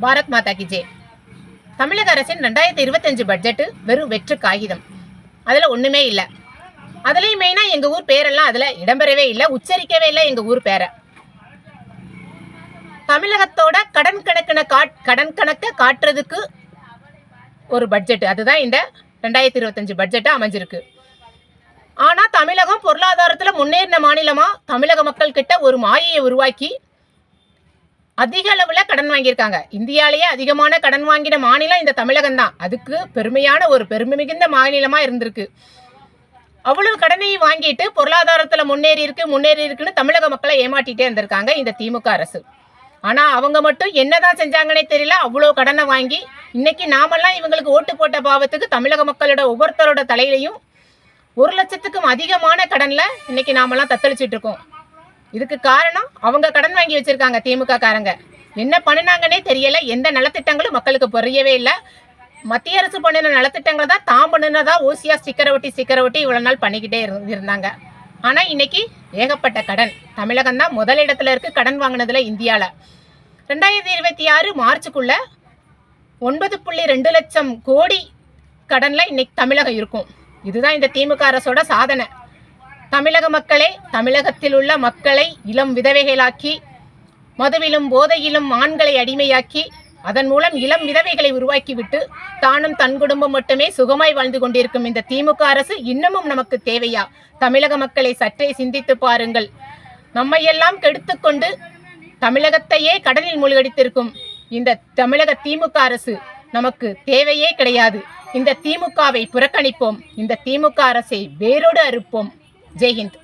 பாரத் மாதா கி ஜெய். தமிழக அரசின் 2025 பட்ஜெட்டு வெறும் வெற்று காகிதம். அதில் ஒன்றுமே இல்லை. அதுலேயும் மெயினாக எங்கள் ஊர் பேரெல்லாம் அதில் இடம்பெறவே இல்லை, உச்சரிக்கவே இல்லை எங்கள் ஊர் பேரை. தமிழகத்தோட கடன் கணக்கை காட்டுறதுக்கு ஒரு பட்ஜெட், அதுதான் இந்த 2025 பட்ஜெட்டாக அமைஞ்சிருக்கு. ஆனால் தமிழகம் பொருளாதாரத்தில் முன்னேறின மாநிலமாக தமிழக மக்கள் கிட்ட ஒரு மாயையை உருவாக்கி அதிக அளவில் கடன் வாங்கியிருக்காங்க. இந்தியாவிலேயே அதிகமான கடன் வாங்கின மாநிலம் இந்த தமிழகம் தான். அதுக்கு பெருமையான ஒரு பெருமை மிகுந்த மாநிலமாக இருந்திருக்கு. அவ்வளவு கடனை வாங்கிட்டு பொருளாதாரத்தில் முன்னேறி இருக்குன்னு தமிழக மக்களை ஏமாற்றிட்டே இருந்திருக்காங்க இந்த திமுக அரசு. ஆனால் அவங்க மட்டும் என்னதான் செஞ்சாங்கன்னே தெரியல. அவ்வளோ கடனை வாங்கி இன்னைக்கு நாமெல்லாம் இவங்களுக்கு ஓட்டு போட்ட பாவத்துக்கு தமிழக மக்களோட ஒவ்வொருத்தரோட தலையிலையும் 1 லட்சத்துக்கும் அதிகமான கடனில் இன்னைக்கு நாமெல்லாம் தத்தளிச்சுட்டு இருக்கோம். இதுக்கு காரணம் அவங்க கடன் வாங்கி வச்சிருக்காங்க திமுக காரங்க. என்ன பண்ணினாங்கன்னே தெரியல. எந்த நலத்திட்டங்களும் மக்களுக்கு புரியவே இல்லை. மத்திய அரசு பண்ணின நலத்திட்டங்களை தான் தான் பண்ணினதா ஓசியா ஸ்டிக்கரை ஒட்டி இவ்வளோ நாள் பண்ணிக்கிட்டே இருந்தாங்க. ஆனால் இன்னைக்கு ஏகப்பட்ட கடன். தமிழகம் தான் முதலிடத்துல இருக்கு கடன் வாங்கினதுல இந்தியாவில். 2026 மார்ச்சுக்குள்ள 9.2 லட்சம் கோடி கடன்ல இன்னைக்கு தமிழகம் இருக்கும். இதுதான் இந்த திமுக அரசோட சாதனை. தமிழக மக்களே, தமிழகத்தில் உள்ள மக்களை இளம் விதவைகளாக்கி, மதுவிலும் போதையிலும் ஆண்களை அடிமையாக்கி, அதன் மூலம் இளம் விதவைகளை உருவாக்கிவிட்டு தானும் தன் குடும்பம் மட்டுமே சுகமாய் வாழ்ந்து கொண்டிருக்கும் இந்த திமுக அரசு இன்னமும் நமக்கு தேவையா? தமிழக மக்களை சற்றே சிந்தித்து பாருங்கள். நம்மையெல்லாம் கெடுத்துக்கொண்டு தமிழகத்தையே கடலில் மூழ்கடித்திருக்கும் இந்த தமிழக திமுக அரசு நமக்கு தேவையே கிடையாது. இந்த திமுகவை புறக்கணிப்போம். இந்த திமுக அரசை வேரோடு அறுப்போம். ஜெய் ஹிந்த்.